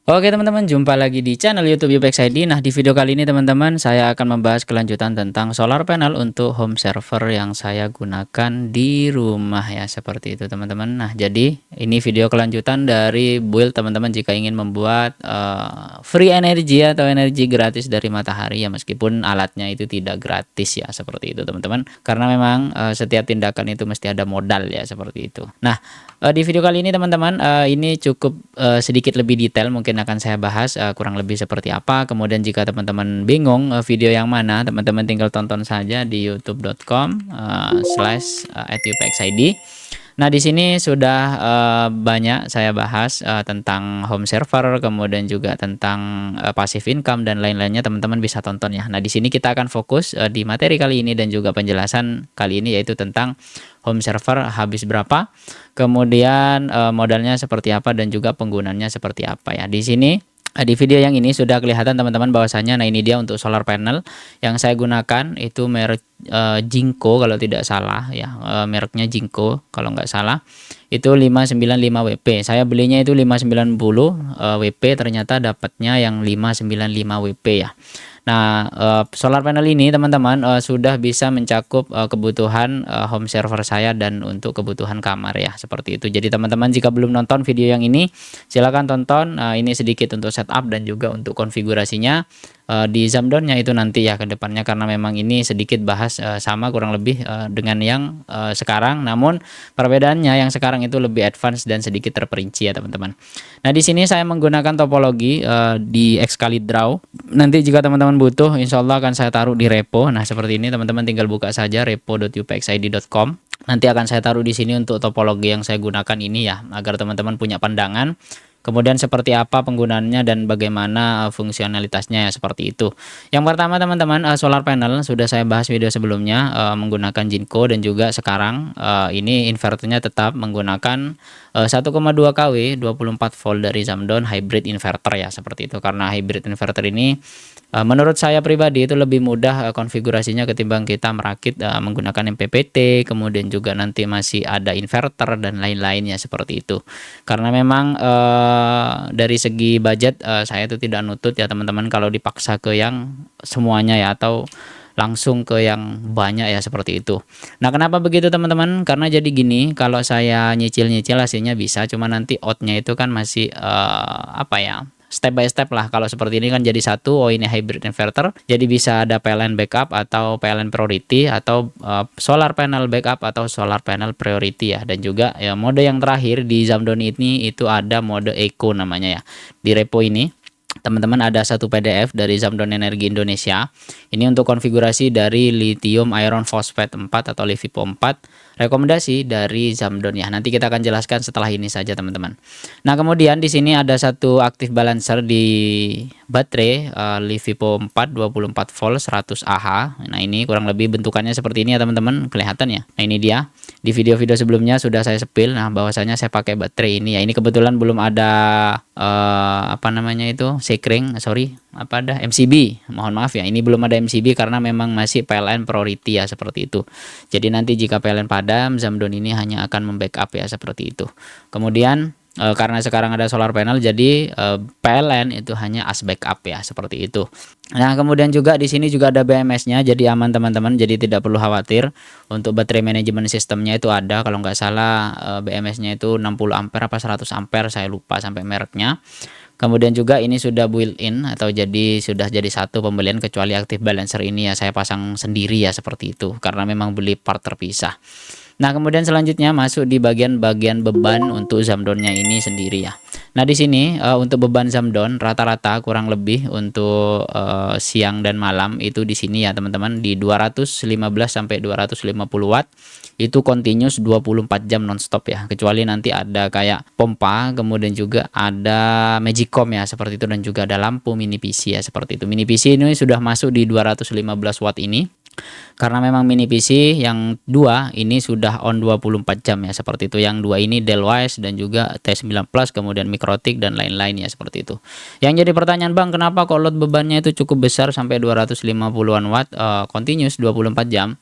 Oke teman-teman, jumpa lagi di channel YouTube Yupex ID. Nah, di video kali ini teman-teman, saya akan membahas kelanjutan tentang solar panel untuk home server yang saya gunakan di rumah ya, seperti itu teman-teman. Nah, jadi ini video kelanjutan dari build teman-teman jika ingin membuat free energy atau energi gratis dari matahari ya, meskipun alatnya itu tidak gratis ya, seperti itu teman-teman. Karena memang setiap tindakan itu mesti ada modal ya, seperti itu. Nah, di video kali ini teman-teman, ini cukup sedikit lebih detail mungkin akan saya bahas kurang lebih seperti apa. Kemudian jika teman-teman bingung video yang mana, teman-teman tinggal tonton saja di youtube.com/@upxid. Nah, di sini sudah banyak saya bahas tentang home server, kemudian juga tentang passive income dan lain-lainnya, teman-teman bisa tonton ya. Nah, di sini kita akan fokus di materi kali ini dan juga penjelasan kali ini, yaitu tentang home server habis berapa, kemudian modalnya seperti apa dan juga penggunaannya seperti apa ya. Di sini di video yang ini sudah kelihatan teman-teman bahwasanya, nah ini dia untuk solar panel yang saya gunakan itu merek Jinko kalau tidak salah ya, mereknya Jinko kalau nggak salah, itu 595 WP. Saya belinya itu 590 WP, ternyata dapatnya yang 595 WP ya. Nah, solar panel ini teman-teman sudah bisa mencakup kebutuhan home server saya dan untuk kebutuhan kamar ya, seperti itu. Jadi teman-teman jika belum nonton video yang ini, silakan tonton. Ini sedikit untuk setup dan juga untuk konfigurasinya di Zamdon-nya itu nanti ya ke depannya, karena memang ini sedikit bahas sama kurang lebih dengan yang sekarang, namun perbedaannya yang sekarang itu lebih advance dan sedikit terperinci ya teman-teman. Nah, di sini saya menggunakan topologi di Excalidraw. Nanti jika teman-teman butuh, insya Allah akan saya taruh di repo. Nah, seperti ini teman-teman tinggal buka saja repo.upxid.com. Nanti akan saya taruh di sini untuk topologi yang saya gunakan ini ya, agar teman-teman punya pandangan. Kemudian seperti apa penggunaannya dan bagaimana fungsionalitasnya ya, seperti itu. Yang pertama teman-teman, solar panel sudah saya bahas video sebelumnya menggunakan Jinko, dan juga sekarang ini inverternya tetap menggunakan 1,2 kW 24 volt dari Zamdon hybrid inverter ya, seperti itu. Karena hybrid inverter ini menurut saya pribadi itu lebih mudah konfigurasinya ketimbang kita merakit menggunakan MPPT, kemudian juga nanti masih ada inverter dan lain-lainnya, seperti itu. Karena memang dari segi budget saya itu tidak nutut ya teman-teman kalau dipaksa ke yang semuanya ya, atau langsung ke yang banyak ya, seperti itu. Nah, kenapa begitu teman-teman? Karena jadi gini, kalau saya nyicil-nyicil hasilnya bisa, cuma nanti outnya itu kan masih apa ya, step by step lah. Kalau seperti ini kan jadi satu, oh ini hybrid inverter, jadi bisa ada PLN backup atau PLN priority, atau solar panel backup atau solar panel priority ya. Dan juga ya mode yang terakhir di Zamdon ini itu ada mode eco namanya ya. Di repo ini teman-teman ada satu PDF dari Zamdon Energi Indonesia. Ini untuk konfigurasi dari lithium iron phosphate 4 atau LiFePO 4. Rekomendasi dari Zamdon ya. Nanti kita akan jelaskan setelah ini saja teman-teman. Nah, kemudian di sini ada satu active balancer di baterai LiFePO 4 24 volt 100 Ah. Nah, ini kurang lebih bentukannya seperti ini ya teman-teman, kelihatan ya. Nah, ini dia. Di video-video sebelumnya sudah saya spill nah bahwasanya saya pakai baterai ini ya. Ini kebetulan belum ada apa namanya itu, MCB. Mohon maaf ya, ini belum ada MCB karena memang masih PLN priority ya, seperti itu. Jadi nanti jika PLN padam, Zamdon ini hanya akan membackup ya, seperti itu. Kemudian karena sekarang ada solar panel, jadi PLN itu hanya as backup ya, seperti itu. Nah, kemudian juga di sini juga ada BMS-nya, jadi aman teman-teman, jadi tidak perlu khawatir. Untuk baterai manajemen sistemnya itu ada, kalau nggak salah BMS-nya itu 60 ampere apa 100 ampere, saya lupa sampai mereknya. Kemudian juga ini sudah built-in atau sudah jadi satu pembelian, kecuali active balancer ini ya saya pasang sendiri ya, seperti itu, karena memang beli part terpisah. Nah, kemudian selanjutnya masuk di bagian-bagian beban untuk Zamdonnya ini sendiri ya. Nah, di sini untuk beban Zamdon rata-rata kurang lebih untuk siang dan malam itu di sini ya teman-teman, di 215 sampai 250 watt. Itu continuous 24 jam nonstop ya, kecuali nanti ada kayak pompa, kemudian juga ada Magicom ya, seperti itu, dan juga ada lampu mini PC ya, seperti itu. Mini PC ini sudah masuk di 215 watt ini. Karena memang mini PC yang dua ini sudah on 24 jam ya, seperti itu. Yang dua ini Delwise dan juga T9 Plus, kemudian Mikrotik dan lain-lain ya, seperti itu. Yang jadi pertanyaan, Bang, kenapa kok load bebannya itu cukup besar sampai 250-an watt continuous 24 jam?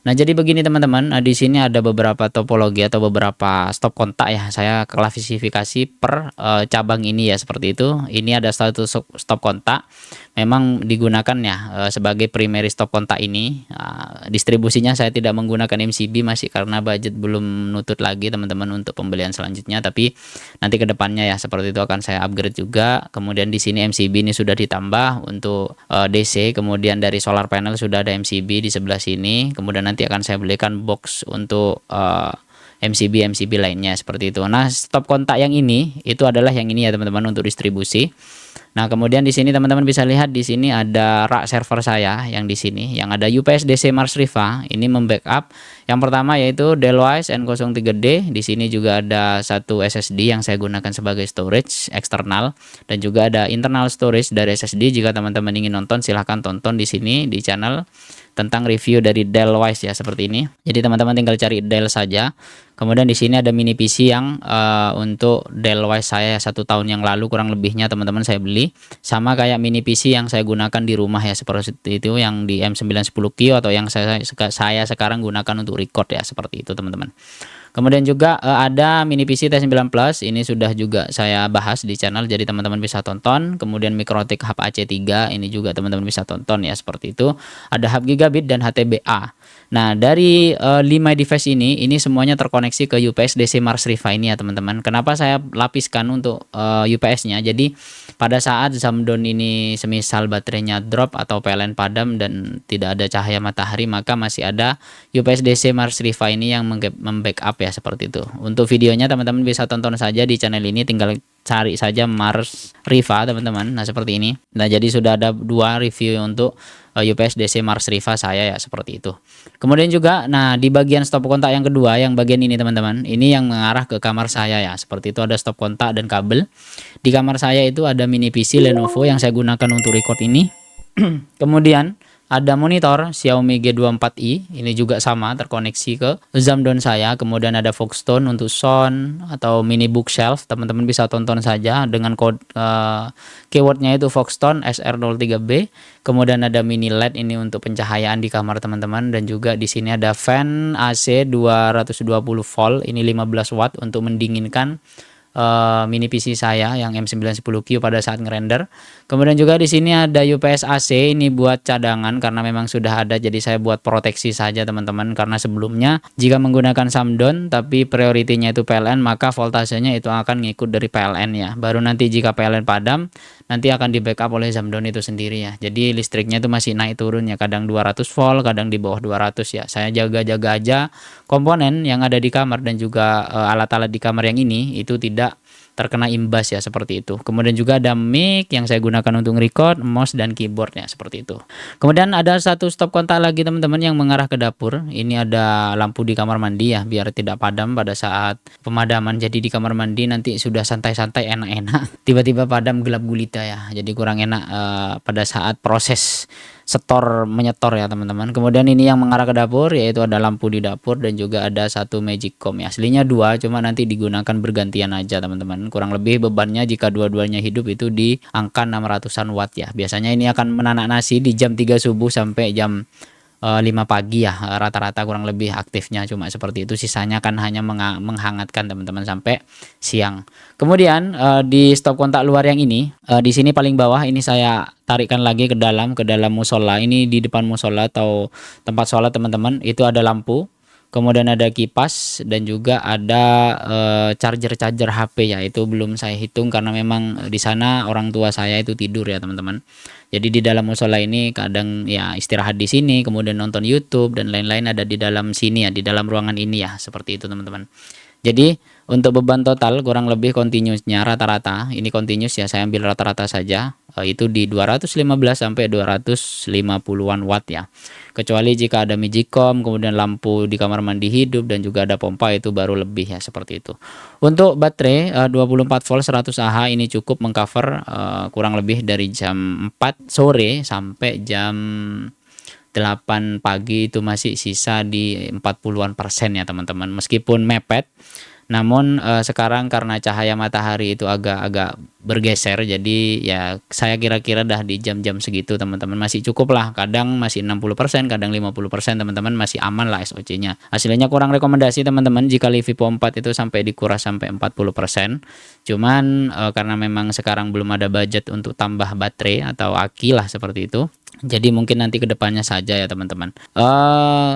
Nah, jadi begini teman-teman, di sini ada beberapa topologi atau beberapa stop kontak ya. Saya klasifikasi per cabang ini ya seperti itu. Ini ada satu stop kontak. Memang digunakan ya sebagai primary stop kontak ini. Distribusinya saya tidak menggunakan MCB masih karena budget belum nutut lagi teman-teman untuk pembelian selanjutnya. Tapi nanti ke depannya ya seperti itu akan saya upgrade juga. Kemudian di sini MCB ini sudah ditambah untuk DC. Kemudian dari solar panel sudah ada MCB di sebelah sini. Kemudian nanti akan saya belikan box untuk MCB lainnya seperti itu. Nah, stop kontak yang ini itu adalah yang ini ya teman-teman untuk distribusi. Nah, kemudian di sini teman-teman bisa lihat di sini ada rak server saya yang di sini yang ada UPS DC Mars Riva. Ini membackup yang pertama yaitu Dellwise N03D. Di sini juga ada satu SSD yang saya gunakan sebagai storage eksternal dan juga ada internal storage dari SSD. Jika teman-teman ingin nonton silahkan tonton di sini di channel tentang review dari Dellwise ya seperti ini. Jadi teman-teman tinggal cari Dell saja. Kemudian di sini ada mini PC yang untuk Dellwise saya 1 tahun yang lalu kurang lebihnya teman-teman saya beli. Sama kayak mini PC yang saya gunakan di rumah ya seperti itu yang di M910Q atau yang saya sekarang gunakan untuk record ya seperti itu teman-teman. Kemudian juga ada mini PC T9 Plus, ini sudah juga saya bahas di channel jadi teman-teman bisa tonton. Kemudian Mikrotik Hub AC3 ini juga teman-teman bisa tonton ya seperti itu. Ada hub gigabit dan HTBA. Nah, dari 5 device ini semuanya terkoneksi ke UPS DC Mars Riva ini ya teman-teman. Kenapa saya lapiskan untuk UPS-nya? Jadi pada saat Zamdon ini semisal baterainya drop atau PLN padam dan tidak ada cahaya matahari, maka masih ada UPS DC Mars Riva ini yang membackup ya seperti itu. Untuk videonya teman-teman bisa tonton saja di channel ini, tinggal cari saja Mars Riva teman-teman. Nah, seperti ini. Nah, jadi sudah ada 2 review untuk UPS DC Mars Riva saya ya seperti itu. Kemudian juga nah di bagian stop kontak yang kedua yang bagian ini teman-teman, ini yang mengarah ke kamar saya ya. Seperti itu ada stop kontak dan kabel. Di kamar saya itu ada mini PC Lenovo yang saya gunakan untuk record ini. Kemudian ada monitor Xiaomi G24i, ini juga sama terkoneksi ke Zamdon saya. Kemudian ada Foxtone untuk sound atau mini bookshelf, teman-teman bisa tonton saja dengan keywordnya itu Foxtone SR03B. Kemudian ada mini LED ini untuk pencahayaan di kamar teman-teman dan juga di sini ada fan AC 220 volt, ini 15 watt untuk mendinginkan mini PC saya yang M910Q pada saat ngerender. Kemudian juga di sini ada UPS AC, ini buat cadangan karena memang sudah ada, jadi saya buat proteksi saja teman-teman, karena sebelumnya jika menggunakan Zamdon tapi prioritinya itu PLN maka voltasenya itu akan ngikut dari PLN ya. Baru nanti jika PLN padam nanti akan di backup oleh Zamdon itu sendiri ya. Jadi listriknya itu masih naik turun ya, kadang 200 volt, kadang di bawah 200 ya. Saya jaga-jaga aja komponen yang ada di kamar dan juga alat-alat di kamar yang ini itu tidak terkena imbas ya seperti itu. Kemudian juga ada mic yang saya gunakan untuk record, mouse dan keyboardnya seperti itu. Kemudian ada satu stop kontak lagi teman-teman yang mengarah ke dapur. Ini ada lampu di kamar mandi ya biar tidak padam pada saat pemadaman. Jadi di kamar mandi nanti sudah santai-santai enak-enak, tiba-tiba padam gelap gulita ya. Jadi kurang enak pada saat proses menyetor ya teman-teman. Kemudian ini yang mengarah ke dapur yaitu ada lampu di dapur dan juga ada satu magic comb ya. Aslinya 2 cuma nanti digunakan bergantian aja teman-teman. Kurang lebih bebannya jika dua-duanya hidup itu di angka 600-an watt ya. Biasanya ini akan menanak nasi di jam 3 subuh sampai jam 5 pagi ya rata-rata kurang lebih aktifnya, cuma seperti itu. Sisanya kan hanya menghangatkan teman-teman sampai siang. Kemudian di stop kontak luar yang ini di sini paling bawah ini saya tarikan lagi ke dalam musola. Ini di depan musola atau tempat sholat teman-teman itu ada lampu. Kemudian ada kipas dan juga ada charger HP ya. Itu belum saya hitung karena memang di sana orang tua saya itu tidur ya teman-teman. Jadi di dalam musola ini kadang ya istirahat di sini, kemudian nonton YouTube dan lain-lain ada di dalam sini ya, di dalam ruangan ini ya, seperti itu teman-teman. Jadi untuk beban total kurang lebih continuousnya rata-rata, ini continuous ya, saya ambil rata-rata saja, itu di 215 sampai 250-an watt ya. Kecuali jika ada magicom, kemudian lampu di kamar mandi hidup dan juga ada pompa, itu baru lebih ya seperti itu. Untuk baterai 24 volt 100 Ah ini cukup mengcover kurang lebih dari jam 4 sore sampai jam 8 pagi itu masih sisa di 40-an% ya teman-teman, meskipun mepet. Namun sekarang karena cahaya matahari itu agak-agak bergeser, jadi ya saya kira-kira dah di jam-jam segitu teman-teman masih cukup lah, kadang masih 60%, kadang 50%, teman-teman masih aman lah SOC-nya. Hasilnya kurang rekomendasi teman-teman jika Livivo 4 itu sampai dikuras sampai 40%. Cuman karena memang sekarang belum ada budget untuk tambah baterai atau aki lah seperti itu. Jadi mungkin nanti kedepannya saja ya teman-teman.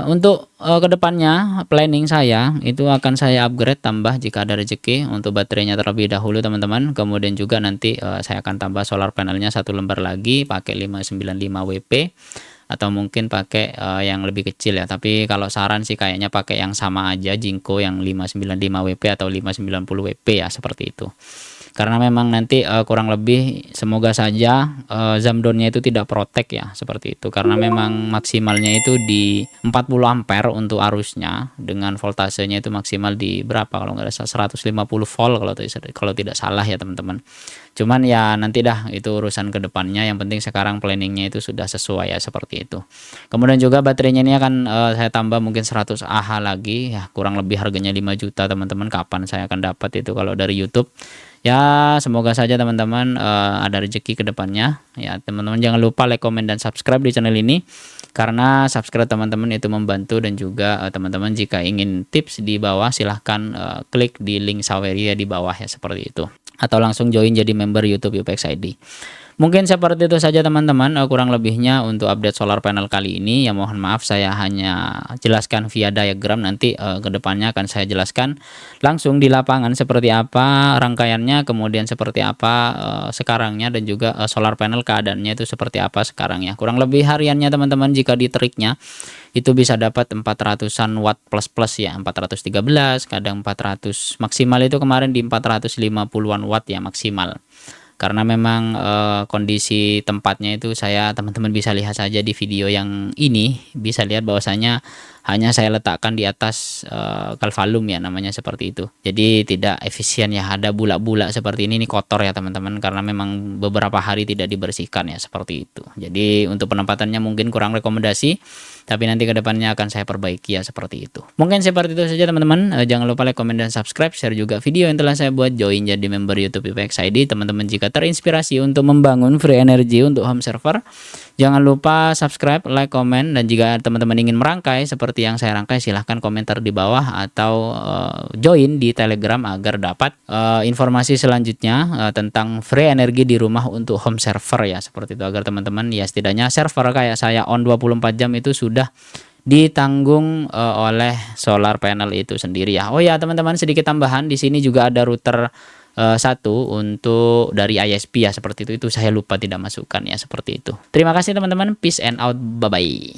Untuk kedepannya planning saya itu akan saya upgrade tambah jika ada rezeki untuk baterainya terlebih dahulu teman-teman. Kemudian juga nanti saya akan tambah solar panelnya 1 lembar lagi pakai 595 WP atau mungkin pakai yang lebih kecil ya. Tapi kalau saran sih kayaknya pakai yang sama aja, Jinko yang 595 WP atau 590 WP ya, seperti itu. Karena memang nanti kurang lebih semoga saja Zamdonnya itu tidak protek ya, seperti itu. Karena memang maksimalnya itu di 40 ampere untuk arusnya, dengan voltasenya itu maksimal di berapa kalau nggak salah 150 volt kalau tidak salah ya teman-teman. Cuman ya nanti dah itu urusan kedepannya, yang penting sekarang planningnya itu sudah sesuai ya, seperti itu. Kemudian juga baterainya ini akan saya tambah mungkin 100 Ah lagi ya, kurang lebih harganya 5 juta teman-teman. Kapan saya akan dapat itu kalau dari YouTube? Ya semoga saja teman-teman ada rezeki ke depannya ya. Teman-teman jangan lupa like, comment, dan subscribe di channel ini, karena subscribe teman-teman itu membantu. Dan juga teman-teman jika ingin tips di bawah silahkan klik di link Saweria di bawah ya, seperti itu, atau langsung join jadi member YouTube UPX ID. Mungkin seperti itu saja teman-teman, kurang lebihnya untuk update solar panel kali ini ya. Mohon maaf saya hanya jelaskan via diagram, nanti kedepannya akan saya jelaskan langsung di lapangan seperti apa rangkaiannya, kemudian seperti apa sekarangnya, dan juga solar panel keadaannya itu seperti apa sekarang ya. Kurang lebih hariannya teman-teman jika di triknya itu bisa dapat 400-an watt plus ya, 413, kadang 400, maksimal itu kemarin di 450-an watt ya maksimal. Karena memang kondisi tempatnya itu teman-teman bisa lihat saja di video yang ini, bisa lihat bahwasanya hanya saya letakkan di atas kalvalum ya, namanya seperti itu. Jadi tidak efisien ya, ada bulak-bulak seperti ini kotor ya teman-teman, karena memang beberapa hari tidak dibersihkan ya, seperti itu. Jadi untuk penempatannya mungkin kurang rekomendasi, tapi nanti kedepannya akan saya perbaiki ya, seperti itu. Mungkin seperti itu saja teman-teman. Jangan lupa like, comment, dan subscribe, share juga video yang telah saya buat, join jadi member YouTube UPX ID. Teman-teman jika terinspirasi untuk membangun free energy untuk home server, jangan lupa subscribe, like, comment, dan jika teman-teman ingin merangkai seperti yang saya rangkai, silahkan komentar di bawah atau join di Telegram agar dapat informasi selanjutnya tentang free energi di rumah untuk home server ya, seperti itu. Agar teman-teman ya setidaknya server kayak saya on 24 jam itu sudah ditanggung oleh solar panel itu sendiri ya. Oh ya teman-teman, sedikit tambahan, di sini juga ada router satu untuk dari ISP ya, seperti itu saya lupa tidak masukkan ya, seperti itu. Terima kasih teman-teman, peace and out, bye bye.